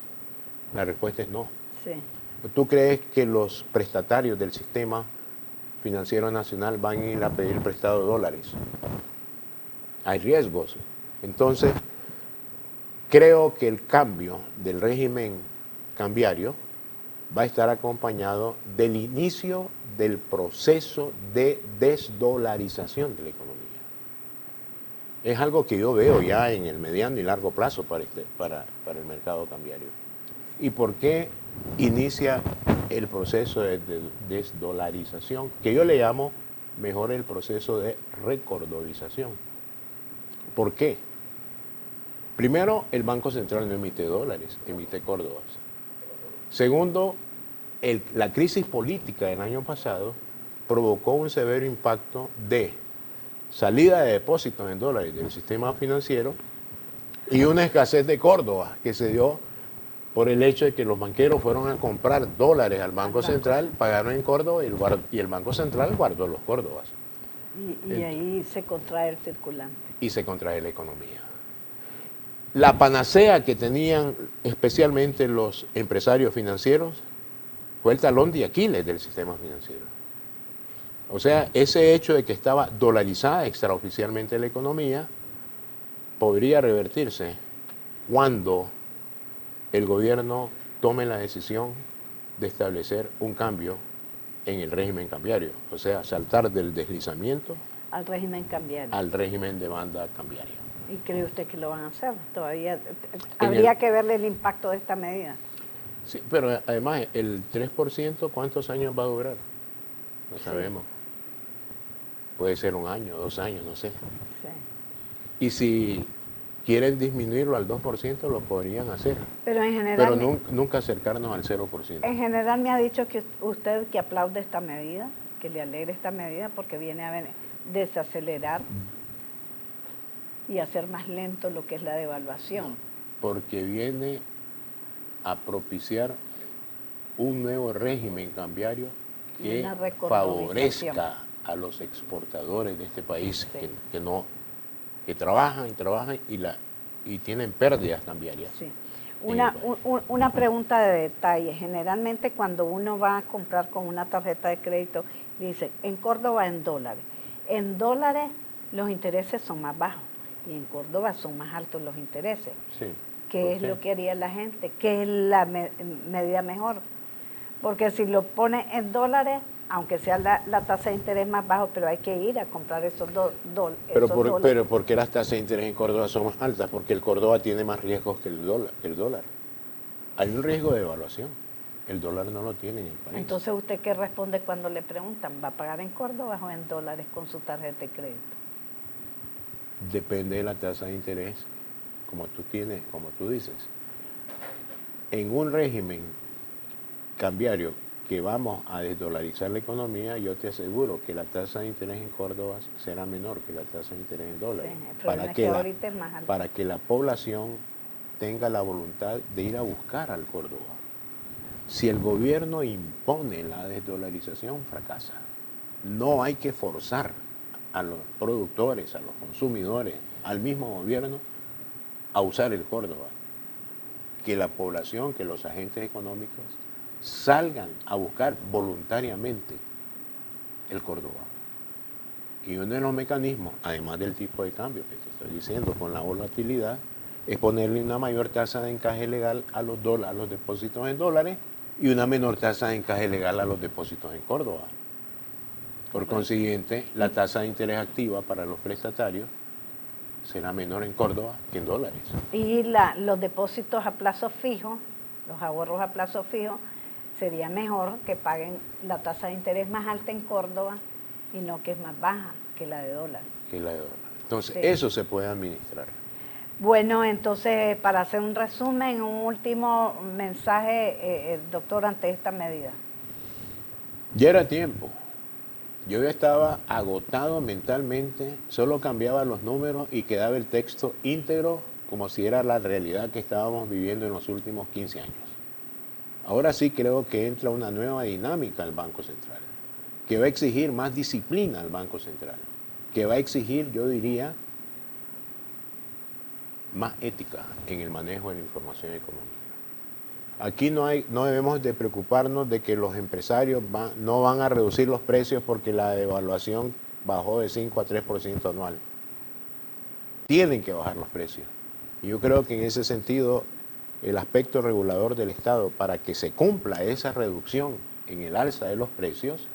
La respuesta es no. Sí. ¿Tú crees que los prestatarios del sistema financiero nacional van a ir a pedir prestado dólares? Hay riesgos. Entonces, creo que el cambio del régimen cambiario va a estar acompañado del inicio del proceso de desdolarización de la economía. Es algo que yo veo ya en el mediano y largo plazo para el mercado cambiario. ¿Y por qué inicia el proceso de desdolarización? Que yo le llamo mejor el proceso de recordovización. ¿Por qué? Primero, el Banco Central no emite dólares, emite córdobas. Segundo, la crisis política del año pasado provocó un severo impacto de salida de depósitos en dólares del sistema financiero y una escasez de córdobas que se dio por el hecho de que los banqueros fueron a comprar dólares al Banco Central, pagaron en Córdoba y el Banco Central guardó los córdobas. Y ahí se contrae el circulante. Y se contrae la economía. La panacea que tenían especialmente los empresarios financieros fue el talón de Aquiles del sistema financiero. O sea, ese hecho de que estaba dolarizada extraoficialmente la economía podría revertirse cuando el gobierno tome la decisión de establecer un cambio en el régimen cambiario, o sea, saltar del deslizamiento al régimen cambiario. Al régimen de banda cambiaria. ¿Y cree usted que lo van a hacer? Todavía habría que verle el impacto de esta medida. Sí, pero además el 3%, ¿cuántos años va a durar? No sabemos. Puede ser 1 año, 2 años, no sé. Sí. Y si quieren disminuirlo al 2%, lo podrían hacer. Pero en general... Pero nunca acercarnos al 0%. En general me ha dicho que usted que aplaude esta medida, que le alegra esta medida porque viene a desacelerar y hacer más lento lo que es la devaluación. Porque viene a propiciar un nuevo régimen cambiario que favorezca a los exportadores de este país, sí, que trabajan y tienen pérdidas cambiarias. Sí. Una pregunta de detalle. Generalmente cuando uno va a comprar con una tarjeta de crédito, dice, en Córdoba en dólares. En dólares los intereses son más bajos y en Córdoba son más altos los intereses. Sí. ¿Qué es lo que haría la gente? ¿Qué es la medida mejor? Porque si lo pone en dólares, aunque sea la tasa de interés más bajo, pero hay que ir a comprar esos dólares. Pero ¿por qué las tasas de interés en Córdoba son más altas? Porque el Córdoba tiene más riesgos que el dólar. Hay un riesgo de devaluación. El dólar no lo tiene en el país. Entonces, ¿usted qué responde cuando le preguntan? ¿Va a pagar en Córdoba o en dólares con su tarjeta de crédito? Depende de la tasa de interés, como tú dices. En un régimen cambiario que vamos a desdolarizar la economía, yo te aseguro que la tasa de interés en Córdoba será menor que la tasa de interés en dólares. Sí, para que la población tenga la voluntad de ir a buscar al Córdoba. Si el gobierno impone la desdolarización, fracasa. No hay que forzar a los productores, a los consumidores, al mismo gobierno a usar el Córdoba. Que la población, que los agentes económicos salgan a buscar voluntariamente el Córdoba. Y uno de los mecanismos, además del tipo de cambio que te estoy diciendo, con la volatilidad, es ponerle una mayor tasa de encaje legal a los depósitos en dólares y una menor tasa de encaje legal a los depósitos en Córdoba. Por consiguiente, la tasa de interés activa para los prestatarios será menor en Córdoba que en dólares. Y los depósitos a plazo fijo, los ahorros a plazo fijo, sería mejor que paguen la tasa de interés más alta en Córdoba y no que es más baja que la de dólar. Entonces, sí, eso se puede administrar. Bueno, entonces, para hacer un resumen, un último mensaje, doctor, ante esta medida. Ya era tiempo. Yo ya estaba agotado mentalmente, solo cambiaba los números y quedaba el texto íntegro como si era la realidad que estábamos viviendo en los últimos 15 años. Ahora sí creo que entra una nueva dinámica al Banco Central, que va a exigir más disciplina al Banco Central, que va a exigir, yo diría, más ética en el manejo de la información económica. Aquí no debemos de preocuparnos de que los empresarios no van a reducir los precios porque la devaluación bajó de 5 a 3% anual. Tienen que bajar los precios. Y yo creo que en ese sentido el aspecto regulador del Estado para que se cumpla esa reducción en el alza de los precios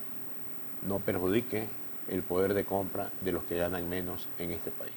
no perjudique el poder de compra de los que ganan menos en este país.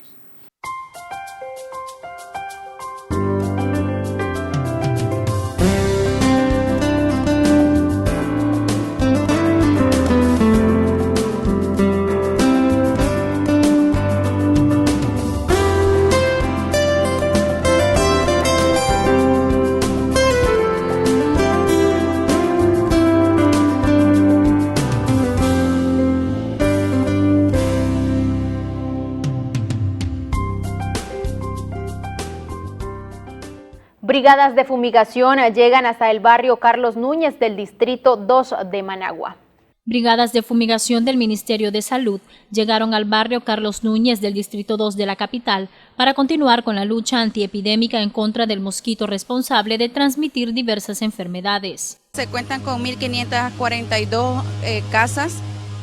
Brigadas de fumigación llegan hasta el barrio Carlos Núñez del Distrito 2 de Managua. Brigadas de fumigación del Ministerio de Salud llegaron al barrio Carlos Núñez del Distrito 2 de la capital para continuar con la lucha antiepidémica en contra del mosquito responsable de transmitir diversas enfermedades. Se cuentan con 1.542 casas.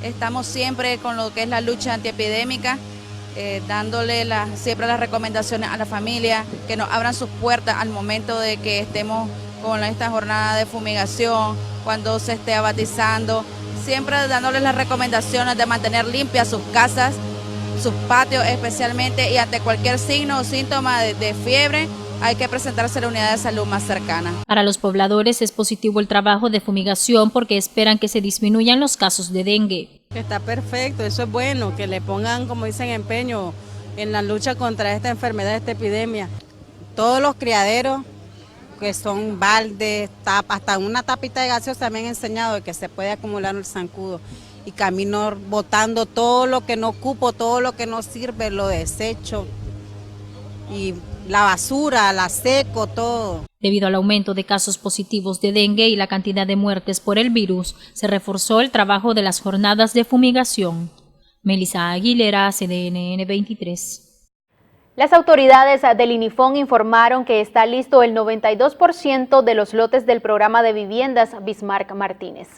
Estamos siempre con lo que es la lucha antiepidémica, dándole siempre las recomendaciones a la familia, que nos abran sus puertas al momento de que estemos con esta jornada de fumigación, cuando se esté abatizando, siempre dándoles las recomendaciones de mantener limpias sus casas, sus patios especialmente, y ante cualquier signo o síntoma de fiebre, hay que presentarse a la unidad de salud más cercana. Para los pobladores es positivo el trabajo de fumigación porque esperan que se disminuyan los casos de dengue. Está perfecto, eso es bueno, que le pongan, como dicen, empeño en la lucha contra esta enfermedad, esta epidemia. Todos los criaderos, que son baldes, hasta una tapita de gaseosa me han enseñado de que se puede acumular el zancudo. Y camino botando todo lo que no ocupo, todo lo que no sirve, lo desecho. Y la basura, la seco, todo. Debido al aumento de casos positivos de dengue y la cantidad de muertes por el virus, se reforzó el trabajo de las jornadas de fumigación. Melissa Aguilera, CDN 23. Las autoridades del INIFON informaron que está listo el 92% de los lotes del programa de viviendas Bismarck Martínez.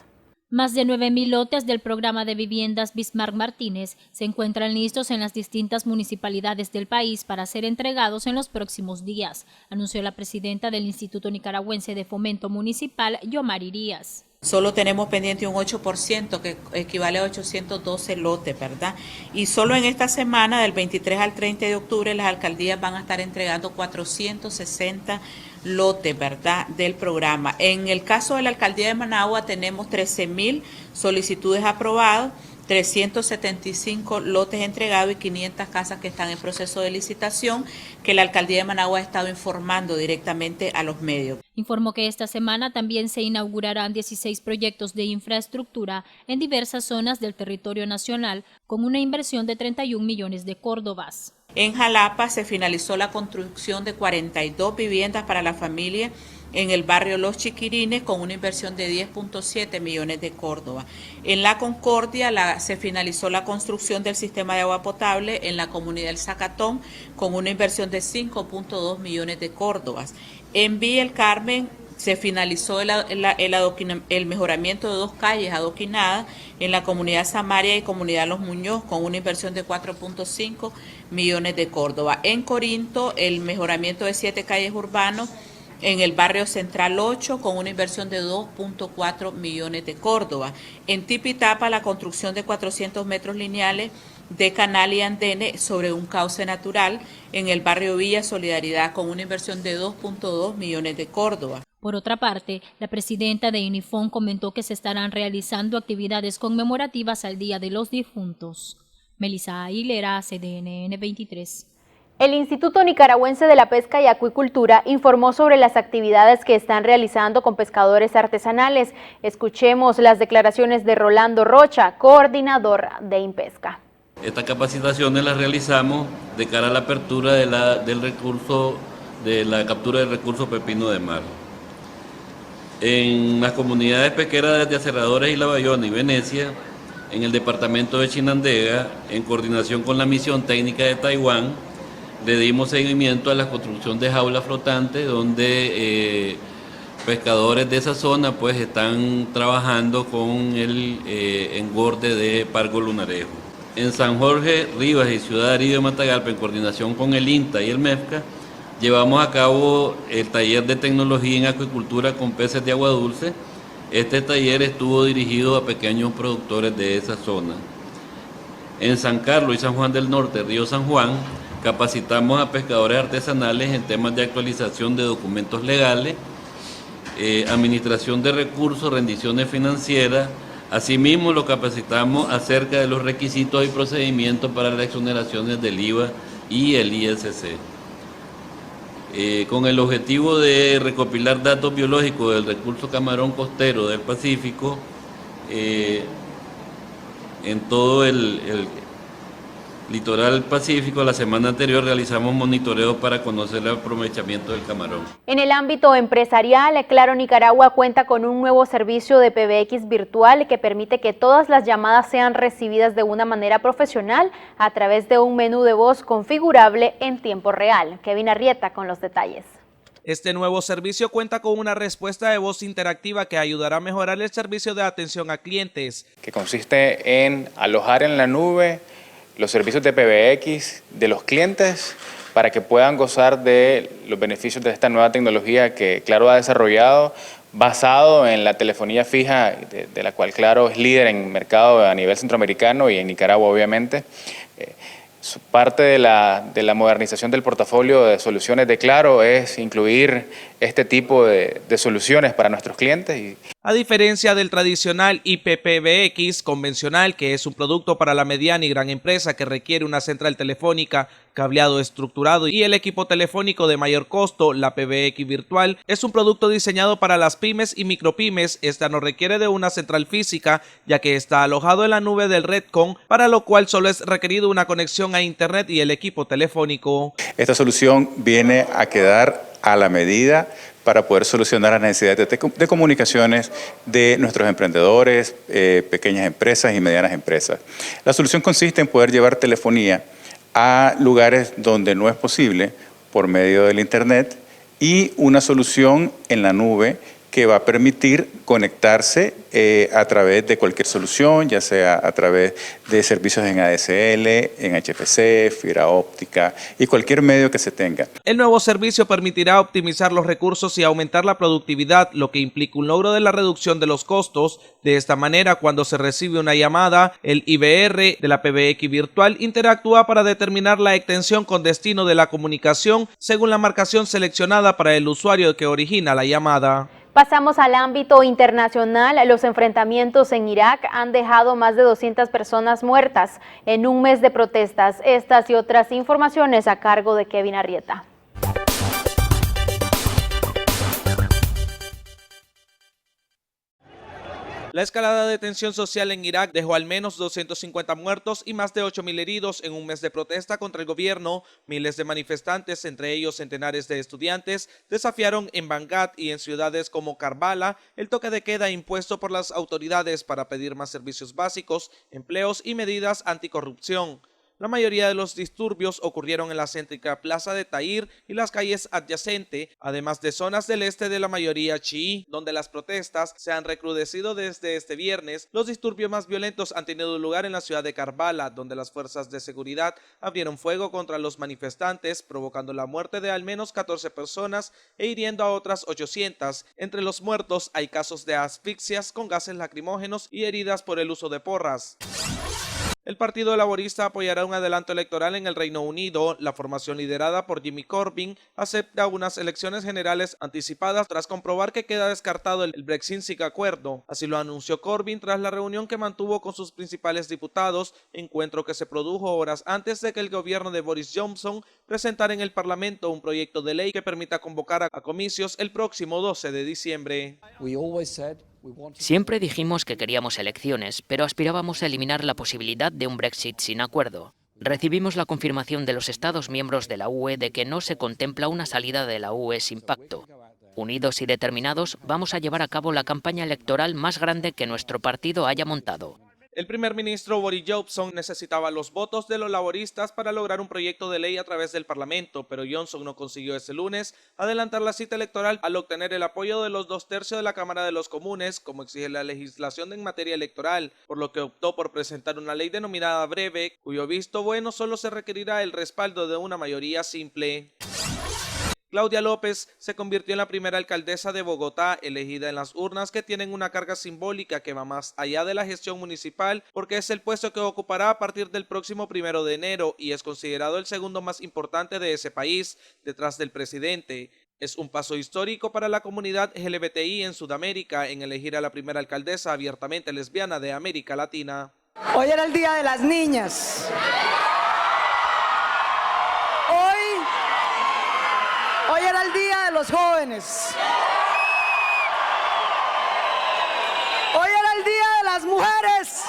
Más de 9.000 lotes del programa de viviendas Bismarck Martínez se encuentran listos en las distintas municipalidades del país para ser entregados en los próximos días, anunció la presidenta del Instituto Nicaragüense de Fomento Municipal, Yomari Díaz. Solo tenemos pendiente un 8%, que equivale a 812 lotes, ¿verdad? Y solo en esta semana, del 23 al 30 de octubre, las alcaldías van a estar entregando 460 lotes, ¿verdad?, del programa. En el caso de la alcaldía de Managua tenemos 13.000 solicitudes aprobadas, 375 lotes entregados y 500 casas que están en proceso de licitación, que la alcaldía de Managua ha estado informando directamente a los medios. Informó que esta semana también se inaugurarán 16 proyectos de infraestructura en diversas zonas del territorio nacional con una inversión de 31 millones de córdobas. En Jalapa se finalizó la construcción de 42 viviendas para la familia en el barrio Los Chiquirines con una inversión de 10.7 millones de córdobas. En La Concordia se finalizó la construcción del sistema de agua potable en la comunidad del Zacatón con una inversión de 5.2 millones de córdobas. En Villa El Carmen se finalizó el mejoramiento de 2 calles adoquinadas en la comunidad Samaria y comunidad Los Muñoz con una inversión de 4.5 millones de córdobas. En Corinto, el mejoramiento de 7 calles urbanos en el barrio Central 8 con una inversión de 2.4 millones de córdobas. En Tipitapa, la construcción de 400 metros lineales de canal y andenes sobre un cauce natural en el barrio Villa Solidaridad con una inversión de 2.2 millones de córdobas. Por otra parte, la presidenta de INIFON comentó que se estarán realizando actividades conmemorativas al Día de los Difuntos. Melissa Aguilera, CDN 23. El Instituto Nicaragüense de la Pesca y Acuicultura informó sobre las actividades que están realizando con pescadores artesanales. Escuchemos las declaraciones de Rolando Rocha, coordinador de INPESCA. Estas capacitaciones las realizamos de cara a la apertura de la captura del recurso pepino de mar. En las comunidades pesqueras de Aserradores y La Bayona y Venecia, en el departamento de Chinandega, en coordinación con la misión técnica de Taiwán, le dimos seguimiento a la construcción de jaulas flotantes donde pescadores de esa zona pues están trabajando con el engorde de pargo lunarejo. En San Jorge, Rivas y Ciudad Darío de Matagalpa, en coordinación con el INTA y el MEFCA, llevamos a cabo el taller de tecnología en acuicultura con peces de agua dulce. Este taller estuvo dirigido a pequeños productores de esa zona. En San Carlos y San Juan del Norte, Río San Juan, capacitamos a pescadores artesanales en temas de actualización de documentos legales, administración de recursos, rendiciones financieras. Asimismo, lo capacitamos acerca de los requisitos y procedimientos para las exoneraciones del IVA y el ISC. Con el objetivo de recopilar datos biológicos del recurso camarón costero del Pacífico en todo el Litoral Pacífico, la semana anterior realizamos monitoreo para conocer el aprovechamiento del camarón. En el ámbito empresarial, Claro Nicaragua cuenta con un nuevo servicio de PBX virtual que permite que todas las llamadas sean recibidas de una manera profesional a través de un menú de voz configurable en tiempo real. Kevin Arrieta con los detalles. Este nuevo servicio cuenta con una respuesta de voz interactiva que ayudará a mejorar el servicio de atención a clientes. Que consiste en alojar en la nube los servicios de PBX de los clientes para que puedan gozar de los beneficios de esta nueva tecnología que Claro ha desarrollado basado en la telefonía fija de la cual Claro es líder en mercado a nivel centroamericano y en Nicaragua obviamente. Parte de la modernización del portafolio de soluciones de Claro es incluir este tipo de soluciones para nuestros clientes. A diferencia del tradicional IPPBX convencional, que es un producto para la mediana y gran empresa que requiere una central telefónica, cableado estructurado y el equipo telefónico de mayor costo, la PBX virtual es un producto diseñado para las pymes y micropymes. Esta no requiere de una central física, ya que está alojado en la nube del Redcon, para lo cual solo es requerido una conexión a internet y el equipo telefónico. Esta solución viene a quedar a la medida para poder solucionar las necesidades de comunicaciones de nuestros emprendedores, pequeñas empresas y medianas empresas. La solución consiste en poder llevar telefonía a lugares donde no es posible por medio del internet y una solución en la nube que va a permitir conectarse a través de cualquier solución, ya sea a través de servicios en ADSL, en HFC, fibra óptica y cualquier medio que se tenga. El nuevo servicio permitirá optimizar los recursos y aumentar la productividad, lo que implica un logro de la reducción de los costos. De esta manera, cuando se recibe una llamada, el IVR de la PBX virtual interactúa para determinar la extensión con destino de la comunicación según la marcación seleccionada para el usuario que origina la llamada. Pasamos al ámbito internacional. Los enfrentamientos en Irak han dejado más de 200 personas muertas en un mes de protestas. Estas y otras informaciones a cargo de Kevin Arrieta. La escalada de tensión social en Irak dejó al menos 250 muertos y más de 8.000 heridos en un mes de protesta contra el gobierno. Miles de manifestantes, entre ellos centenares de estudiantes, desafiaron en Bagdad y en ciudades como Karbala el toque de queda impuesto por las autoridades para pedir más servicios básicos, empleos y medidas anticorrupción. La mayoría de los disturbios ocurrieron en la céntrica plaza de Tahrir y las calles adyacentes, además de zonas del este de la mayoría chií, donde las protestas se han recrudecido desde este viernes. Los disturbios más violentos han tenido lugar en la ciudad de Karbala, donde las fuerzas de seguridad abrieron fuego contra los manifestantes, provocando la muerte de al menos 14 personas e hiriendo a otras 800. Entre los muertos hay casos de asfixias con gases lacrimógenos y heridas por el uso de porras. El Partido Laborista apoyará un adelanto electoral en el Reino Unido. La formación liderada por Jeremy Corbyn acepta unas elecciones generales anticipadas tras comprobar que queda descartado el Brexit sin acuerdo. Así lo anunció Corbyn tras la reunión que mantuvo con sus principales diputados, encuentro que se produjo horas antes de que el gobierno de Boris Johnson presentara en el Parlamento un proyecto de ley que permita convocar a comicios el próximo 12 de diciembre. Siempre dijimos que queríamos elecciones, pero aspirábamos a eliminar la posibilidad de un Brexit sin acuerdo. Recibimos la confirmación de los Estados miembros de la UE de que no se contempla una salida de la UE sin pacto. Unidos y determinados, vamos a llevar a cabo la campaña electoral más grande que nuestro partido haya montado. El primer ministro Boris Johnson necesitaba los votos de los laboristas para lograr un proyecto de ley a través del Parlamento, pero Johnson no consiguió ese lunes adelantar la cita electoral al obtener el apoyo de los 2/3 de la Cámara de los Comunes, como exige la legislación en materia electoral, por lo que optó por presentar una ley denominada breve, cuyo visto bueno solo se requerirá el respaldo de una mayoría simple. Claudia López se convirtió en la primera alcaldesa de Bogotá elegida en las urnas, que tienen una carga simbólica que va más allá de la gestión municipal, porque es el puesto que ocupará a partir del próximo 1 de enero y es considerado el segundo más importante de ese país, detrás del presidente. Es un paso histórico para la comunidad LGBTI en Sudamérica en elegir a la primera alcaldesa abiertamente lesbiana de América Latina. Hoy era el Día de las Niñas. Hoy era el Día de los Jóvenes. Hoy era el Día de las Mujeres.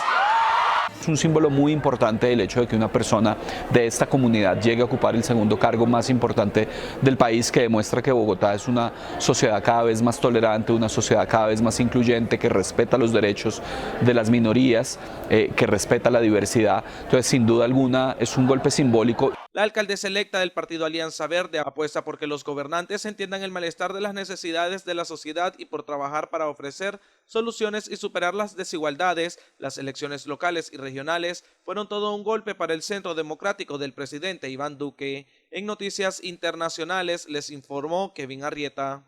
es un símbolo muy importante el hecho de que una persona de esta comunidad llegue a ocupar el segundo cargo más importante del país, que demuestra que Bogotá es una sociedad cada vez más tolerante, una sociedad cada vez más incluyente, que respeta los derechos de las minorías, que respeta la diversidad. Entonces, sin duda alguna, es un golpe simbólico. La alcaldesa electa del partido Alianza Verde apuesta por que los gobernantes entiendan el malestar de las necesidades de la sociedad y por trabajar para ofrecer soluciones y superar las desigualdades. Las elecciones locales y regionales fueron todo un golpe para el centro democrático del presidente Iván Duque. En Noticias Internacionales les informó Kevin Arrieta.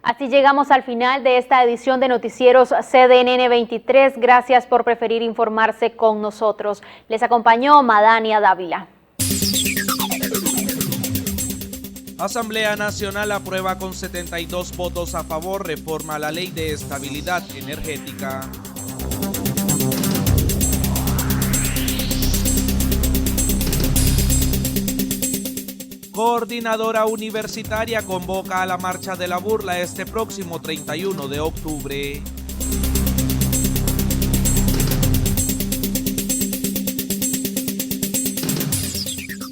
Así llegamos al final de esta edición de Noticieros CDNN 23. Gracias por preferir informarse con nosotros. Les acompañó Madania Dávila. Asamblea Nacional aprueba con 72 votos a favor reforma a la Ley de Estabilidad Energética. Coordinadora Universitaria convoca a la Marcha de la Burla este próximo 31 de octubre.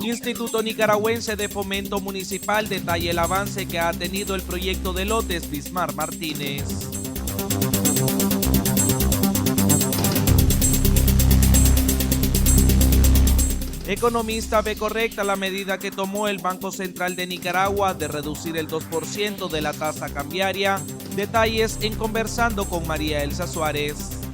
Instituto Nicaragüense de Fomento Municipal detalla el avance que ha tenido el proyecto de lotes Bismar Martínez. Economista ve correcta la medida que tomó el Banco Central de Nicaragua de reducir el 2% de la tasa cambiaria. Detalles en Conversando con María Elsa Suárez.